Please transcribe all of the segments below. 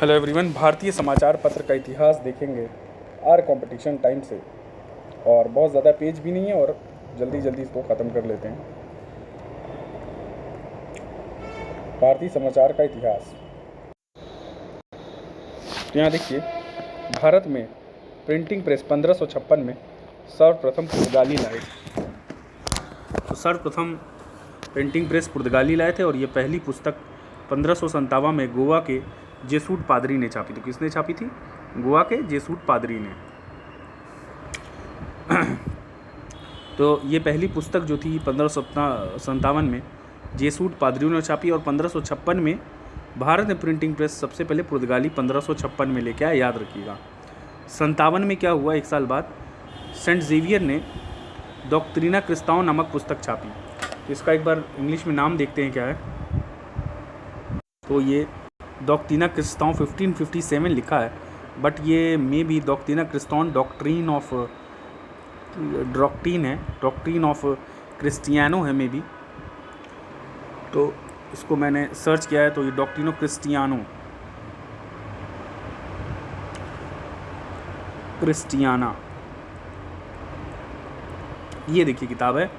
Hello everyone, भारतीय समाचार पत्र का इतिहास देखेंगे आर कंपटीशन टाइम से। और बहुत ज़्यादा पेज भी नहीं है और जल्दी जल्दी इसको ख़त्म कर लेते हैं। भारतीय समाचार का इतिहास। तो यहाँ देखिए, भारत में प्रिंटिंग प्रेस 1556 में सर्वप्रथम पुर्तगाली लाए। तो सर्वप्रथम प्रिंटिंग प्रेस पुर्तगाली लाए थे और ये पहली पुस्तक 1557 में गोवा के जेसूट पादरी ने छापी थी। किसने छापी थी? गोवा के जेसूट पादरी ने। तो ये पहली पुस्तक जो थी 1557 में जेसूट पादरियों ने छापी और 1556 में भारत में प्रिंटिंग प्रेस सबसे पहले पुर्तगाली 1556 में लेके आया, याद रखिएगा। 57 में क्या हुआ, एक साल बाद सेंट जेवियर ने डॉक्ट्रिना क्रिस्ताओं नामक पुस्तक छापी। तो इसका एक बार इंग्लिश में नाम देखते हैं क्या है। तो ये डॉक्ट्रिना क्रिस्ताओं 1557 लिखा है, बट ये मे बी डॉक्ट्रिना क्रिस्ताओं डॉक्ट्रीन ऑफ क्रिस्टियानो है मे बी। तो इसको मैंने सर्च किया है तो ये डॉक्ट्रिनो क्रिस्टियाना, ये देखिए किताब है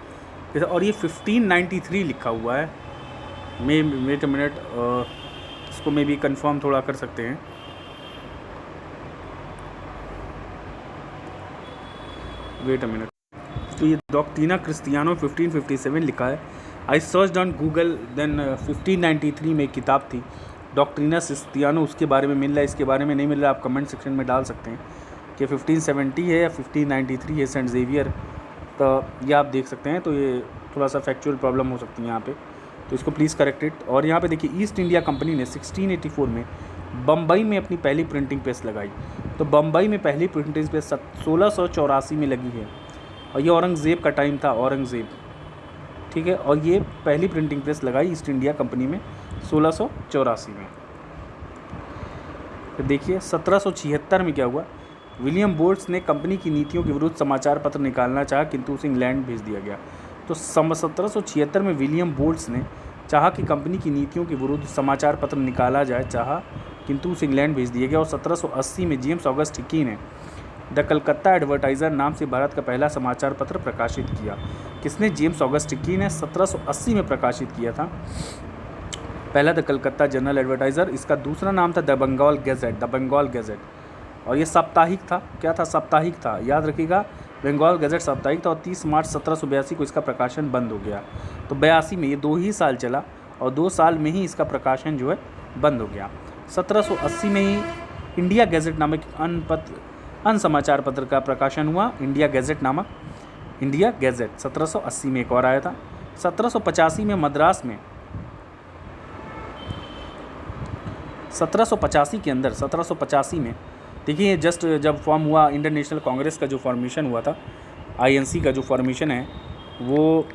और ये 1593 लिखा हुआ है। वेट अ मिनट, इसको मैं भी कंफर्म थोड़ा कर सकते हैं। वेट अ मिनट, तो ये डॉक्ट्रिना क्रिस्टियानो 1557 लिखा है। I search on Google, then 1593 में एक किताब थी डॉक्ट्रिना क्रिस्टियानो, उसके बारे में मिल रहा है, इसके बारे में नहीं मिल रहा। आप कमेंट सेक्शन में डाल सकते हैं कि 1570 है या 1593 है सेंट जेवियर। तो ये आप देख सकते हैं। तो ये थोड़ा सा फैक्चुअल प्रॉब्लम हो सकती है यहाँ पे, तो इसको प्लीज़ करेक्ट इट। और यहाँ पे देखिए, ईस्ट इंडिया कंपनी ने 1684 में बम्बई में अपनी पहली प्रिंटिंग प्रेस लगाई। तो बम्बई में पहली प्रिंटिंग प्रेस 1684 में लगी है और ये औरंगज़ेब का टाइम था, औरंगज़ेब, ठीक है। और ये पहली प्रिंटिंग प्रेस लगाई ईस्ट इंडिया कंपनी में 1684 में। तो देखिए 1776 में क्या हुआ, विलियम बोल्ट्स ने कंपनी की नीतियों के विरुद्ध समाचार पत्र निकालना चाहा, किंतु उसे इंग्लैंड भेज दिया गया। तो 1776 में विलियम बोल्ट्स ने चाहा कि कंपनी की नीतियों के विरुद्ध समाचार पत्र निकाला जाए, किंतु उसे इंग्लैंड भेज दिया गया। और 1780 में जेम्स ऑगस्ट हिकी ने द कलकत्ता एडवर्टाइज़र नाम से भारत का पहला समाचार पत्र प्रकाशित किया। किसने? जेम्स ऑगस्ट हिकी ने 1780 में प्रकाशित किया था पहला द कलकत्ता जनरल एडवर्टाइज़र। इसका दूसरा नाम था द बंगाल गैजेट। और ये साप्ताहिक था। क्या था? साप्ताहिक था, याद रखिएगा। बंगाल गैजेट साप्ताहिक था और 30 मार्च 1782 को इसका प्रकाशन बंद हो गया। तो 82 में, ये 2 ही साल चला और 2 साल में ही इसका प्रकाशन जो है बंद हो गया। 1780 में ही इंडिया गैजेट नामक अन समाचार पत्र का प्रकाशन हुआ। इंडिया गैजेट 1780 में एक और आया था। 1785 में मद्रास में 1785 में देखिए, जस्ट जब फॉर्म हुआ इंडियन नेशनल कांग्रेस का जो फॉर्मेशन हुआ था, INC का जो फॉर्मेशन है, वो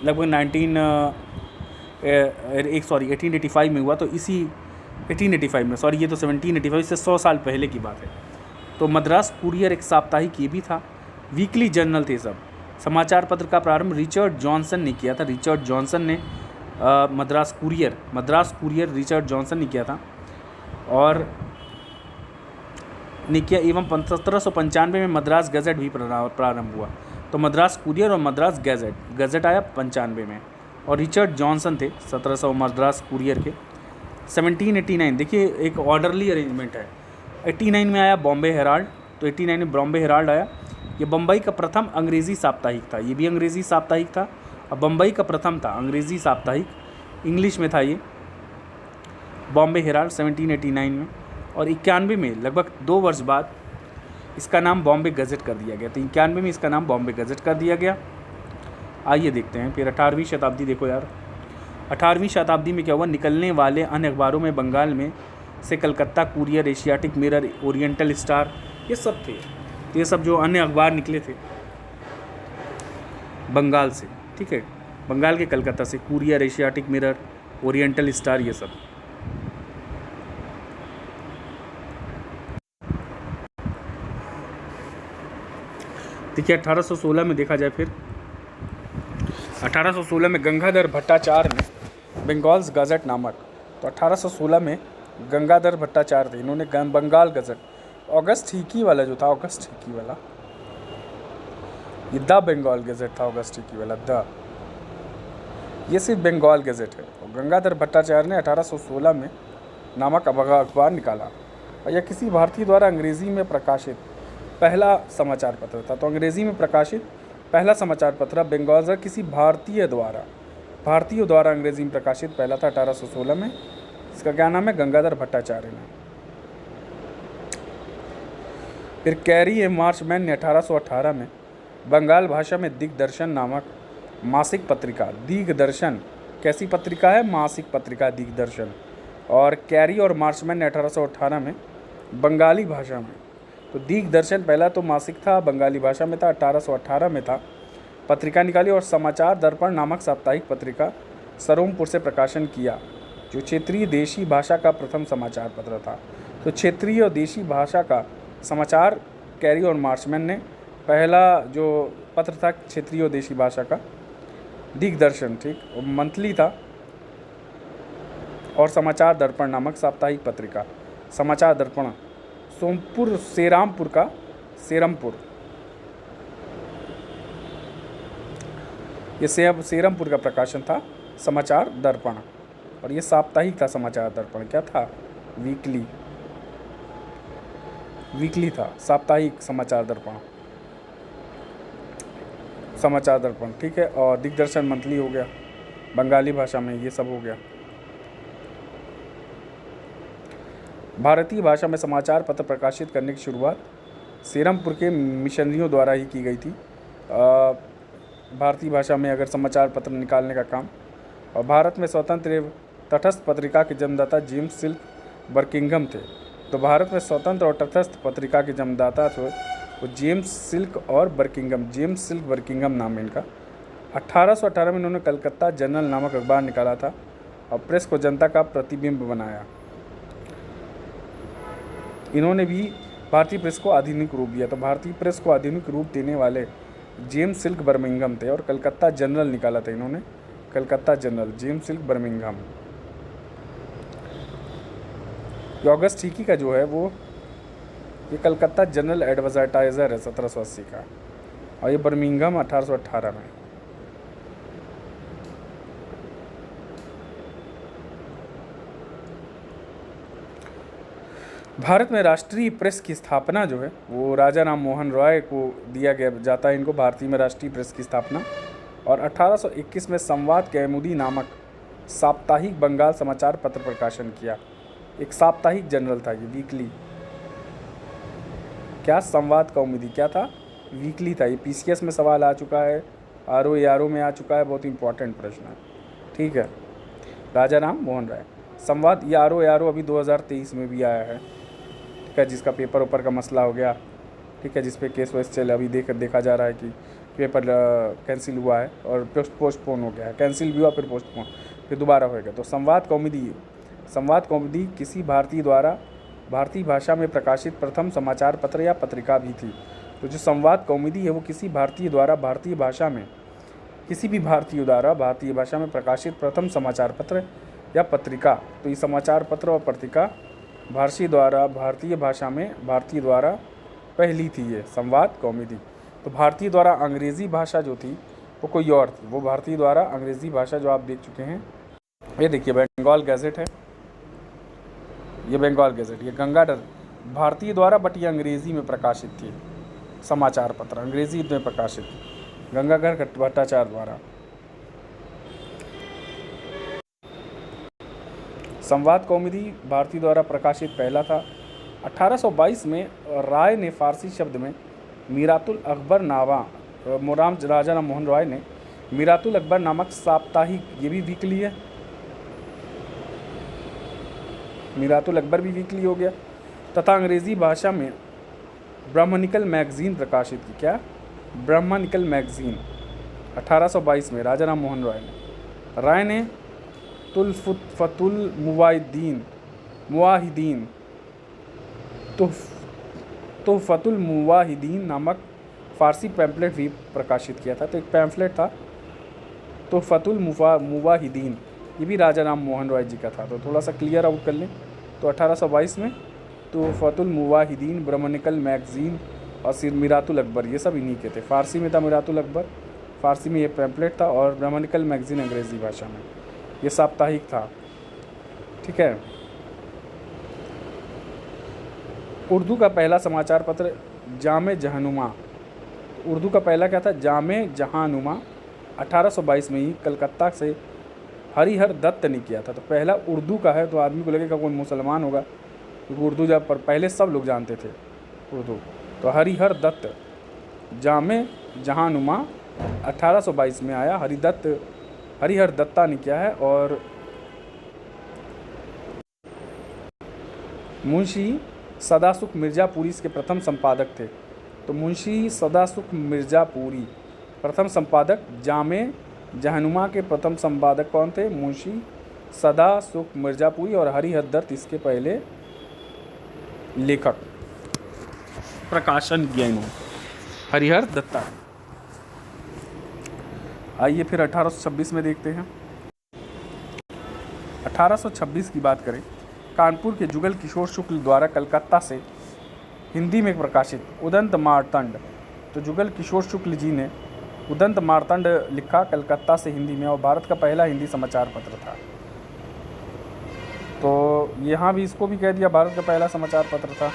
लगभग 1885 में हुआ। तो इसी 1885 में, सॉरी ये तो 1785 से 100 साल पहले की बात है। तो मद्रास कुरियर एक साप्ताहिक ये भी था, वीकली जर्नल थे सब। समाचार पत्र का प्रारंभ रिचर्ड जॉनसन ने किया था। रिचर्ड जॉनसन ने मद्रास कुरियर रिचर्ड जॉनसन ने किया था और एवं 1795 में मद्रास गैजेट भी प्रारंभ हुआ। तो मद्रास कुरियर और मद्रास गैजेट आया 95 में और रिचर्ड जॉनसन थे 1700 मद्रास कुरियर के। 1789 देखिए, एक ऑर्डरली अरेंजमेंट है। 89 में आया बॉम्बे हेराल्ड। तो 89 में बॉम्बे हेराल्ड आया। ये बम्बई का प्रथम अंग्रेज़ी साप्ताहिक था। ये भी अंग्रेज़ी साप्ताहिक था और बम्बई का प्रथम था अंग्रेज़ी साप्ताहिक, इंग्लिश में था ये बॉम्बे हेराल्ड 1789 में। और 91 में, लगभग 2 वर्ष बाद, इसका नाम बॉम्बे गज़ेट कर दिया गया। तो 91 में इसका नाम बॉम्बे गज़ेट कर दिया गया। आइए देखते हैं फिर 18वीं शताब्दी। देखो यार, 18वीं शताब्दी में क्या हुआ, निकलने वाले अन्य अखबारों में बंगाल में से Calcutta courier, Asiatic mirror, oriental star, ये सब थे। तो ये सब जो अन्य अखबार निकले थे बंगाल से, ठीक है, बंगाल के कलकत्ता से, courier, Asiatic mirror, oriental star, ये सब। देखिए 1816 में देखा जाए, फिर 1816 में गंगाधर भट्टाचार्य ने बंगाल्स गज़ेट नामक, तो 1816 में गंगाधर भट्टाचार्य थे, इन्होंने बंगाल गजट, ऑगस्ट हिकी वाला जो था, ऑगस्ट हिकी वाला, ये द बंगाल गजट था, ऑगस्ट हिकी वाला द, ये सिर्फ बंगाल गजट है। और गंगाधर भट्टाचार्य ने 1816 में नामक अखबार निकाला और यह किसी भारतीय द्वारा अंग्रेज़ी में प्रकाशित पहला समाचार पत्र था। तो अंग्रेज़ी में प्रकाशित पहला समाचार पत्र बंगाल गजट किसी भारतीयों द्वारा अंग्रेज़ी में प्रकाशित पहला था 1816 में। इसका क्या नाम है? गंगाधर भट्टाचार्य ने। फिर कैरी ए मार्चमैन ने 1818 में बंगाल भाषा में दिग्दर्शन नामक मासिक पत्रिका, दिग्दर्शन कैसी पत्रिका है? मासिक पत्रिका दिग्दर्शन। और कैरी और मार्चमैन ने 1818 में बंगाली भाषा में, तो दिग्दर्शन पहला तो मासिक था, बंगाली भाषा में था, 1818 में था, पत्रिका निकाली और समाचार दर्पण नामक साप्ताहिक पत्रिका सरोमपुर से प्रकाशन किया, जो क्षेत्रीय देशी भाषा का प्रथम समाचार पत्र था। तो क्षेत्रीय और देशी भाषा का समाचार कैरी और मार्चमैन ने पहला जो पत्र था क्षेत्रीय और देशी भाषा का, दिग्दर्शन, ठीक, मंथली था, और समाचार दर्पण नामक साप्ताहिक पत्रिका, समाचार दर्पण सोमपुर सेरामपुर का, सेरमपुर, ये सेरमपुर का प्रकाशन था समाचार दर्पण। और ये साप्ताहिक था समाचार दर्पण, क्या था? वीकली था, साप्ताहिक समाचार दर्पण, समाचार दर्पण, ठीक है। और दिग्दर्शन मंथली हो गया, बंगाली भाषा में ये सब हो गया। भारतीय भाषा में समाचार पत्र प्रकाशित करने की शुरुआत सेरमपुर के मिशनरियों द्वारा ही की गई थी। भारतीय भाषा में अगर समाचार पत्र निकालने का काम। और भारत में स्वतंत्र एवं तटस्थ पत्रिका के जन्मदाता जेम्स सिल्क बर्किंघम थे। तो भारत में स्वतंत्र और तटस्थ पत्रिका के जन्मदाता थे वो जेम्स सिल्क और बर्किंघम, जेम्स सिल्क बर्किंघम नाम है इनका। 1818 में इन्होंने कलकत्ता जनरल नामक अखबार निकाला था और प्रेस को जनता का प्रतिबिंब बनाया। इन्होंने भी भारतीय प्रेस को आधुनिक रूप दिया। तो भारतीय प्रेस को आधुनिक रूप देने वाले जेम्स सिल्क बर्मिंघम थे। और कलकत्ता जनरल निकाला था इन्होंने, Calcutta general, James Silk Birmingham. August Hicky का जो है वो ये कलकत्ता जनरल एडवर्टाइजर है 1780 का, और ये बर्मिंघम 1818 में। भारत में राष्ट्रीय प्रेस की स्थापना जो है वो राजा राम मोहन रॉय को दिया गया जाता है इनको, भारतीय में राष्ट्रीय प्रेस की स्थापना। और 1821 में संवाद कौमुदी नामक साप्ताहिक बंगाल समाचार पत्र प्रकाशन किया। एक साप्ताहिक जनरल था ये, वीकली। क्या? संवाद कौमुदी क्या था? वीकली था। ये पीसीएस में सवाल आ चुका है, आरओ में आ चुका है, बहुत इंपॉर्टेंट प्रश्न है, ठीक है। राजा राम मोहन राय संवाद, ये आरओ अभी 2023 में भी आया है, ठीक है, जिसका पेपर ऊपर का मसला हो गया, ठीक है, जिसपे केस वेस चले, अभी देखा जा रहा है कि पेपर कैंसिल हुआ है और पोस्टपोन हो गया है, कैंसिल भी हुआ फिर पोस्टपोन, फिर दोबारा होएगा। तो संवाद कौमुदी किसी भारतीय द्वारा भारतीय भाषा में प्रकाशित प्रथम समाचार पत्र या पत्रिका भी थी। तो जो संवाद कौमुदी है वो किसी भारतीय द्वारा भारतीय भाषा में, किसी भी भारतीय द्वारा भारतीय भाषा में प्रकाशित प्रथम समाचार पत्र या पत्रिका। तो ये समाचार पत्र और पत्रिका भारतीय भाषा में भारतीय द्वारा पहली थी, ये संवाद कौमुदी। तो भारतीय द्वारा अंग्रेज़ी भाषा जो थी वो कोई और थी, वो भारतीय द्वारा अंग्रेज़ी भाषा जो आप देख चुके हैं, ये देखिए बंगाल गैजेट है, ये बंगाल गैजेट, ये गंगाधर भारतीय द्वारा, बट ये अंग्रेज़ी में प्रकाशित थी, समाचार पत्र अंग्रेज़ी में प्रकाशित, गंगाधर भट्टाचार्य द्वारा। संवाद कौमुदी भारतीय द्वारा प्रकाशित पहला था। 1822 में राय ने फारसी शब्द में मीरातुल अकबर राजा राम मोहन रॉय ने मीरातुल अकबर नामक साप्ताहिक, ये भी वीकली है, मीरातुल अकबर भी वीकली हो गया, तथा अंग्रेज़ी भाषा में ब्राह्मणिकल मैगज़ीन प्रकाशित की। क्या? ब्राह्मणिकल मैगज़ीन 1822 में राजा राम मोहन राय ने तुहफ़तुल मुवाहिदीन नामक फ़ारसी पैम्फलेट भी प्रकाशित किया था। तो एक पैम्फलेट था तुहफ़तुल मुवाहिदीन, ये भी राजा राम मोहन रॉय जी का था। तो थोड़ा सा क्लियर आउट कर लें तो 1822 में तोहफ़तुल मुवाहिदीन, ब्रह्मनिकल मैगज़ीन और सिर मिरातुल अकबर, ये सब इन्हीं के थे। फ़ारसी में था मिरातुल अकबर, फ़ारसी में ये पैम्पलेट था, और ब्रह्मनिकल मैगज़ीन अंग्रेज़ी भाषा में, ये साप्ताहिक था। ठीक है। उर्दू का पहला समाचार पत्र जामे जहानुमा, उर्दू का पहला क्या था? जामे जहानुमा, 1822 में ही कलकत्ता से हरिहर दत्त ने किया था। तो पहला उर्दू का है, तो आदमी को लगेगा कौन मुसलमान होगा, क्योंकि उर्दू जब पहले सब लोग जानते थे उर्दू। तो हरिहर दत्त, जामे जहानुमा 1822 में आया, हरिहर दत्ता ने किया है। और मुंशी सदासुख मिर्ज़ापुरी इसके प्रथम संपादक थे। तो मुंशी सदासुख मिर्ज़ापुरी प्रथम संपादक, जामे जहानुमा के प्रथम संपादक कौन थे? मुंशी सदासुख मिर्ज़ापुरी, और हरिहर दत्त इसके पहले लेखक, प्रकाशन किया इन्होंने, हरिहर दत्ता। आइए फिर 1826 में देखते हैं। 1826 की बात करें, कानपुर के जुगल किशोर शुक्ल द्वारा कलकत्ता से हिंदी में प्रकाशित उदंत मार्तंड, तो जुगल किशोर शुक्ल जी ने उदंत मार्तंड लिखा कलकत्ता से हिंदी में, और भारत का पहला हिंदी समाचार पत्र था। तो यहाँ भी इसको भी कह दिया भारत का पहला समाचार पत्र था।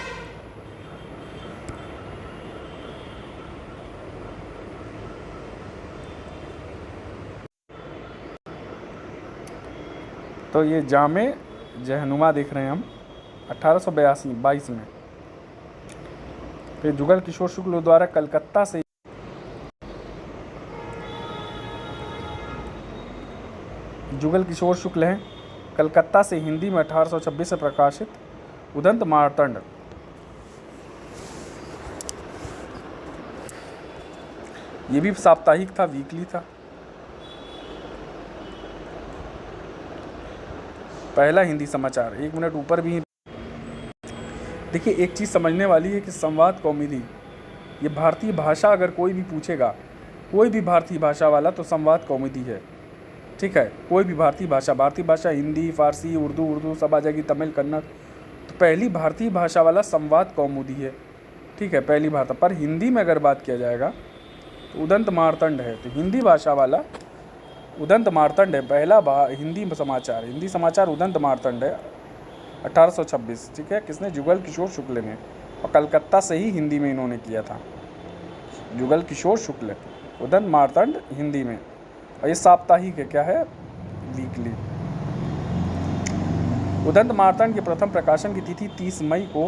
तो ये जामे जहनुमा देख रहे हैं हम 1822 में। फिर जुगल किशोर शुक्ल द्वारा कलकत्ता से, जुगल किशोर शुक्ल हैं कलकत्ता से हिंदी में 1826 से प्रकाशित उदंत मार्तंड, ये भी साप्ताहिक था, वीकली था। पहला हिंदी समाचार, 1 मिनट ऊपर भी। देखिए एक चीज़ समझने वाली है कि संवाद कौमुदी, ये भारतीय भाषा अगर कोई भी पूछेगा, कोई भी भारतीय भाषा वाला, तो संवाद कौमुदी है। ठीक है, कोई भी भारतीय भाषा हिंदी, फारसी, उर्दू सब आ जाएगी, तमिल, कन्नड़। तो पहली भारतीय भाषा वाला संवाद कौमुदी है। ठीक है, पहली भाषा। पर हिंदी में अगर बात किया जाएगा तो उदंत मार्तंड है। तो हिंदी भाषा वाला उदंत मार्तंड है, पहला हिंदी समाचार उदंत मार्तंड है 1826। ठीक है, किसने? जुगल किशोर शुक्ल ने, और कलकत्ता से ही हिंदी में इन्होंने किया था। जुगल किशोर शुक्ल, उदंत मार्तंड हिंदी में, और ये साप्ताहिक है, क्या है? वीकली। उदंत मार्तंड के प्रथम प्रकाशन की तिथि 30 मई को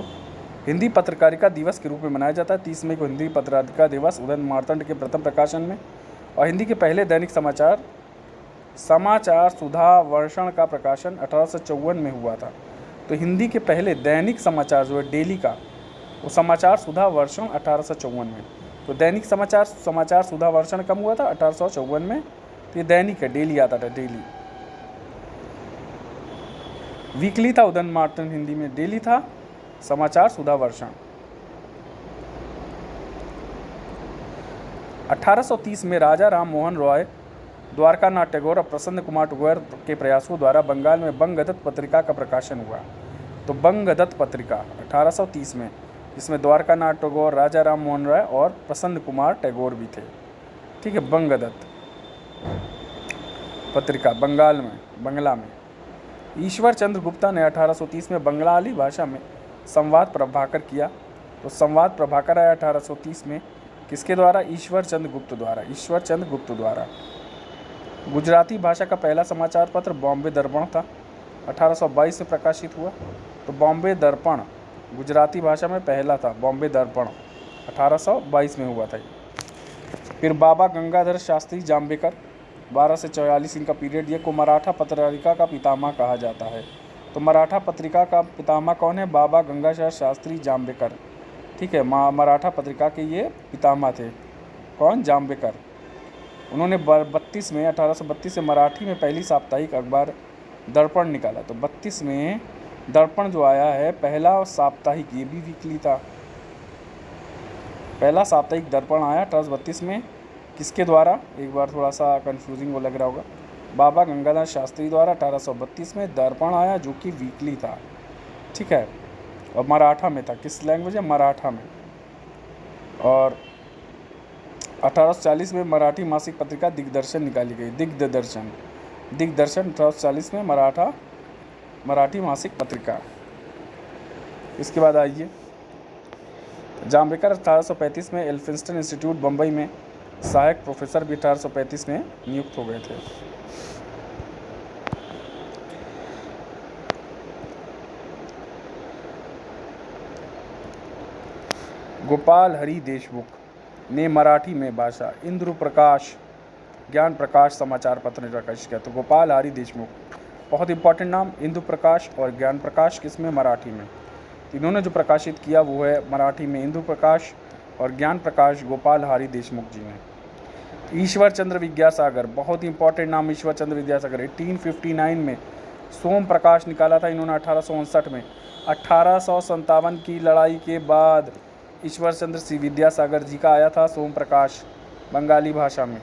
हिंदी पत्रकारिता दिवस के रूप में मनाया जाता है। 30 मई को हिंदी पत्रकारिता दिवस, उदंत मार्तंड के प्रथम प्रकाशन में। और हिंदी के पहले दैनिक समाचार सुधा वर्षण का प्रकाशन 1854 में हुआ था। तो हिंदी के पहले दैनिक समाचार जो है डेली का, वो समाचार सुधा वर्षण 1854 में। तो दैनिक समाचार सुधा वर्षण कब हुआ था? 1854 में। तो ये दैनिक है, डेली आता था, डेली। वीकली था उदंत मार्तंड हिंदी में, डेली था समाचार सुधा वर्षण। 1830 में राजा राम मोहन रॉय, द्वारकानाथ टैगोर और प्रसन्न कुमार टैगोर के प्रयासों द्वारा बंगाल में बंगदत्त पत्रिका का प्रकाशन हुआ। तो बंगदत्त पत्रिका 1830 में, जिसमें द्वारकानाथ टैगोर, राजा राम मोहन रॉय और प्रसन्न कुमार टैगोर भी थे। ठीक है, बंगदत्त पत्रिका बंगला में। ईश्वर चंद्र गुप्ता ने 1830 में बंगाली भाषा में संवाद प्रभाकर किया। तो संवाद प्रभाकर आया 1830 में, किसके द्वारा? ईश्वर चंद्र गुप्त द्वारा। गुजराती भाषा का पहला समाचार पत्र बॉम्बे दर्पण था, 1822 में प्रकाशित हुआ। तो बॉम्बे दर्पण गुजराती भाषा में पहला था, बॉम्बे दर्पण 1822 में हुआ था। फिर बाबा गंगाधर शास्त्री जाम्बेकर, 12 से 44 इनका पीरियड, ये को मराठा पत्रकारिता का पितामह कहा जाता है। तो मराठा पत्रिका का पितामह कौन है? बाबा गंगाधर शास्त्री जाम्बेकर। ठीक है, मराठा पत्रिका के ये पितामह थे। कौन? जाम्बेकर। उन्होंने 1832 से मराठी में पहली साप्ताहिक अखबार दर्पण निकाला। तो 32 में दर्पण जो आया है, पहला साप्ताहिक, ये भी वीकली था। पहला साप्ताहिक दर्पण आया 1832 में, किसके द्वारा? एक बार थोड़ा सा कंफ्यूजिंग वो लग रहा होगा, बाबा गंगाधर शास्त्री द्वारा 1832 में दर्पण आया, जो कि वीकली था। ठीक है। और मराठा में था, किस लैंग्वेज है, मराठा में। और 1840 में मराठी मासिक पत्रिका दिग्दर्शन निकाली गई, दिग्दर्शन 1840 में मराठी मासिक पत्रिका। इसके बाद आइए जाम्बेकर 1835 में एल्फिंस्टन इंस्टीट्यूट बम्बई में सहायक प्रोफेसर भी 1835 में नियुक्त हो गए थे। गोपाल हरि देशमुख ने मराठी में भाषा इंद्र प्रकाश ज्ञान प्रकाश समाचार पत्र ने प्रकाशित किया। तो गोपाल हरि देशमुख, बहुत इंपॉर्टेंट नाम, इंदु प्रकाश और ज्ञान प्रकाश, किसमें, मराठी में। इन्होंने जो प्रकाशित किया वो है मराठी में इंदु प्रकाश और ज्ञान प्रकाश गोपाल हरि देशमुख जी ने। ईश्वर चंद्र विद्यासागर, बहुत इंपॉर्टेंट नाम, ईश्वर चंद्र विद्यासागर 1859 में सोम प्रकाश निकाला था इन्होंने 1859 में। 1857 की लड़ाई के बाद ईश्वर चंद्र विद्यासागर जी का आया था सोम प्रकाश, बंगाली भाषा में।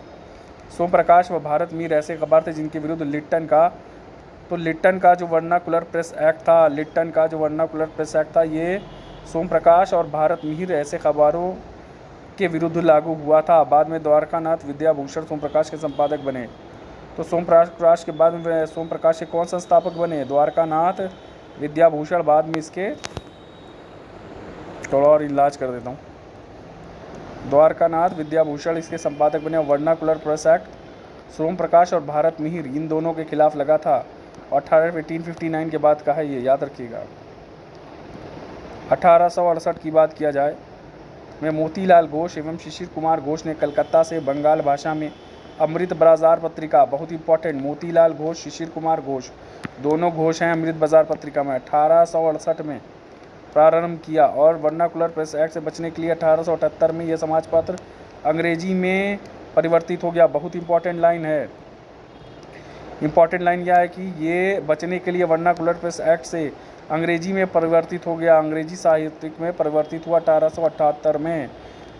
सोम प्रकाश व भारत मीर ऐसे अखबार थे जिनके विरुद्ध लिट्टन का जो वर्नाकुलर प्रेस एक्ट था, ये सोम प्रकाश और भारत मीर ऐसे अखबारों के विरुद्ध लागू हुआ था। बाद में द्वारकानाथ विद्याभूषण सोम प्रकाश के संपादक बने। तो सोम प्रकाश के बाद में सोम प्रकाश के कौन संस्थापक बने, द्वारकानाथ विद्याभूषण। बाद में इसके थोड़ा और इलाज कर देता हूँ, द्वारकानाथ विद्याभूषण इसके संपादक बने। वर्नाकुलर प्रेस एक्ट सोम प्रकाश और भारत मिहिर इन दोनों के खिलाफ लगा था। 1859 के बाद का है ये, याद रखिएगा। 1868 की बात किया जाए में मोतीलाल घोष एवं शिशिर कुमार घोष ने कलकत्ता से बंगाल भाषा में अमृत बाजार पत्रिका, बहुत इंपॉर्टेंट, मोतीलाल घोष शिशिर कुमार घोष दोनों घोष हैं अमृत बाजार पत्रिका में, 1868 में प्रारंभ किया। और वर्नाकुलर प्रेस एक्ट से बचने के लिए 1878 में यह समाज पत्र अंग्रेजी में परिवर्तित हो गया। बहुत इंपॉर्टेंट लाइन है, इंपॉर्टेंट लाइन यह है कि ये बचने के लिए वर्नाकुलर प्रेस एक्ट से अंग्रेजी में परिवर्तित हो गया, अंग्रेजी साहित्यिक में परिवर्तित हुआ 1878 में,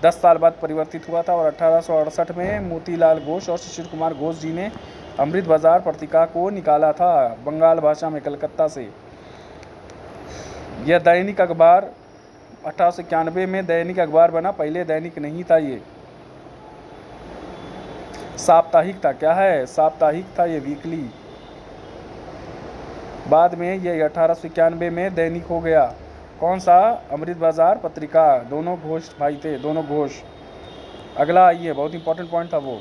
10 साल बाद परिवर्तित हुआ था। और 1868 में मोतीलाल घोष और शिशिर कुमार घोष जी ने अमृत बाजार पत्रिका को निकाला था बंगाल भाषा में, कलकत्ता से। यह दैनिक अखबार 1891 में दैनिक अखबार बना, पहले दैनिक नहीं था, ये साप्ताहिक था। क्या है, साप्ताहिक था, ये वीकली। बाद में ये 1891 में दैनिक हो गया। कौन सा, अमृत बाजार पत्रिका। दोनों घोष भाई थे, दोनों घोष। अगला आइए, बहुत इंपॉर्टेंट पॉइंट था वो।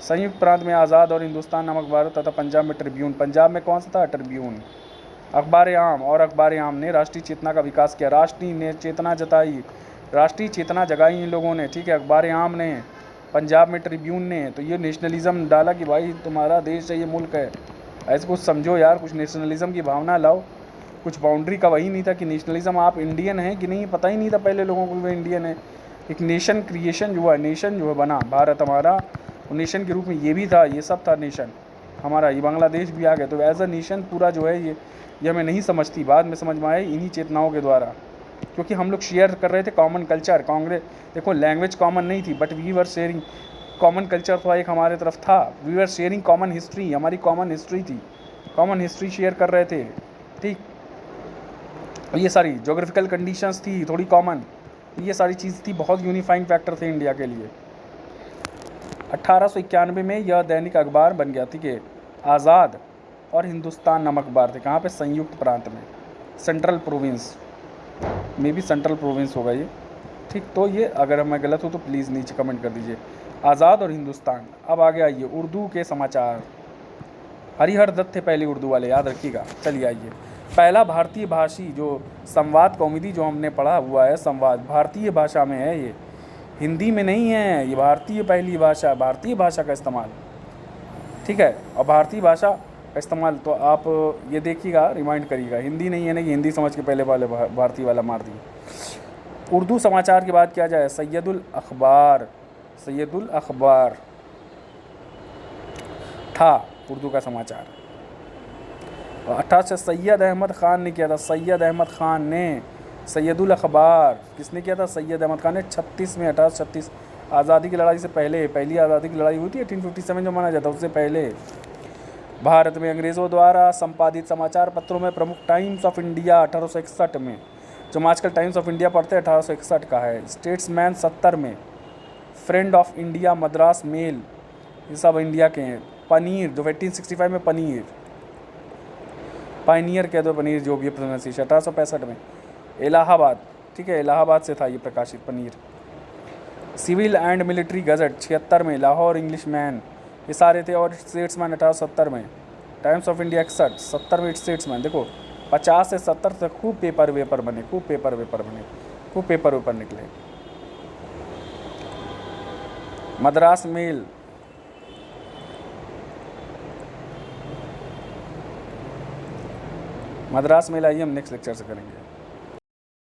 संयुक्त प्रांत में आज़ाद और हिंदुस्तान नामक अखबार तथा पंजाब में ट्रिब्यून। पंजाब में कौन सा था, ट्रिब्यून। अखबार आम, और अखबार आम ने राष्ट्रीय चेतना का विकास किया, राष्ट्रीय चेतना जताई, राष्ट्रीय चेतना जगाई इन लोगों ने, ठीक है। अखबार आम ने, पंजाब में ट्रिब्यून ने। तो ये नेशनलिज्म डाला कि भाई तुम्हारा देश है, ये मुल्क है, ऐसे कुछ समझो यार, कुछ नेशनलिज्म की भावना लाओ। कुछ बाउंड्री का वही नहीं था कि नेशनलिज्म, आप इंडियन हैं कि नहीं, पता ही नहीं था पहले लोगों को वो इंडियन है। एक नेशन क्रिएशन जो है, नेशन जो है बना भारत हमारा, नेशन के रूप में ये भी था, ये सब था नेशन हमारा। ये बांग्लादेश भी आ गया, तो एज अ नेशन पूरा जो है ये हमें नहीं समझती, बाद में समझ में आए इन्हीं चेतनाओं के द्वारा, क्योंकि हम लोग शेयर कर रहे थे कॉमन कल्चर। कांग्रेस देखो, लैंग्वेज कॉमन नहीं थी, but we were sharing common culture, तो एक हमारे तरफ था। We were sharing common history, हमारी कॉमन हिस्ट्री थी, कॉमन हिस्ट्री शेयर कर रहे थे, ठीक। ये सारी जोग्राफिकल कंडीशंस थी थोड़ी कॉमन, ये सारी चीज़ थी, बहुत यूनिफाइंग फैक्टर थे इंडिया के लिए। 1891 में यह दैनिक अखबार बन गया, ठीक है। आज़ाद और हिंदुस्तान नामक अखबार थे, कहाँ पे, संयुक्त प्रांत में, सेंट्रल प्रोविंस में भी, सेंट्रल प्रोविंस होगा ये, ठीक। तो ये अगर मैं गलत हूँ तो प्लीज़ नीचे कमेंट कर दीजिए। आज़ाद और हिंदुस्तान। अब आगे आइए, उर्दू के समाचार। हरिहर दत्त थे पहले उर्दू वाले, याद रखिएगा। चलिए आइए, पहला भारतीय भाषी जो संवाद कौमुदी जो हमने पढ़ा हुआ है, संवाद भारतीय भाषा में है, ये हिंदी में नहीं है, ये भारतीय पहली भाषा, भारतीय भाषा का इस्तेमाल, ठीक है। और भारतीय भाषा का इस्तेमाल तो आप ये देखिएगा, रिमाइंड करिएगा, हिंदी नहीं है ना, हिंदी समझ के पहले वाले भारतीय वाला मार दिए। उर्दू समाचार की बात किया जाए, सैयदुल अखबार था उर्दू का समाचार। 18 सैयद अहमद ख़ान ने किया था, सैयद अहमद ख़ान ने सैयदुल अखबार किसने किया था, सैयद अहमद ख़ान ने 36 में, 1836 आज़ादी की लड़ाई से पहले, पहली आज़ादी की लड़ाई हुई थी 1857 जो माना जाता है, उससे पहले भारत में अंग्रेज़ों द्वारा संपादित समाचार पत्रों में प्रमुख टाइम्स ऑफ इंडिया 1861 में, जो हम आजकल टाइम्स ऑफ इंडिया पढ़ते हैं 1861 का है। स्टेट्समैन 70 में, friend of India, Madras mail, ये सब इंडिया के हैं। पनीर जो 1865 में, पनीर पाइनियर कह दो, पनीर जो भी प्रोनाउंसिएशन, 1865 में। इलाहाबाद, ठीक है, इलाहाबाद से था ये प्रकाशित pioneer. Civil and military gazette 76 में, लाहौर इंग्लिश मैन, ये सारे थे। और स्टेट्समैन 1870 में, टाइम्स ऑफ इंडिया 61, 70 में स्टेट्समैन। देखो 50 से 70 तक खूब पेपर वेपर बने, खूब पेपर वेपर बने, खूब पेपर वेपर निकले। मद्रास मेल, मद्रास मेल आइए हम नेक्स्ट लेक्चर से करेंगे।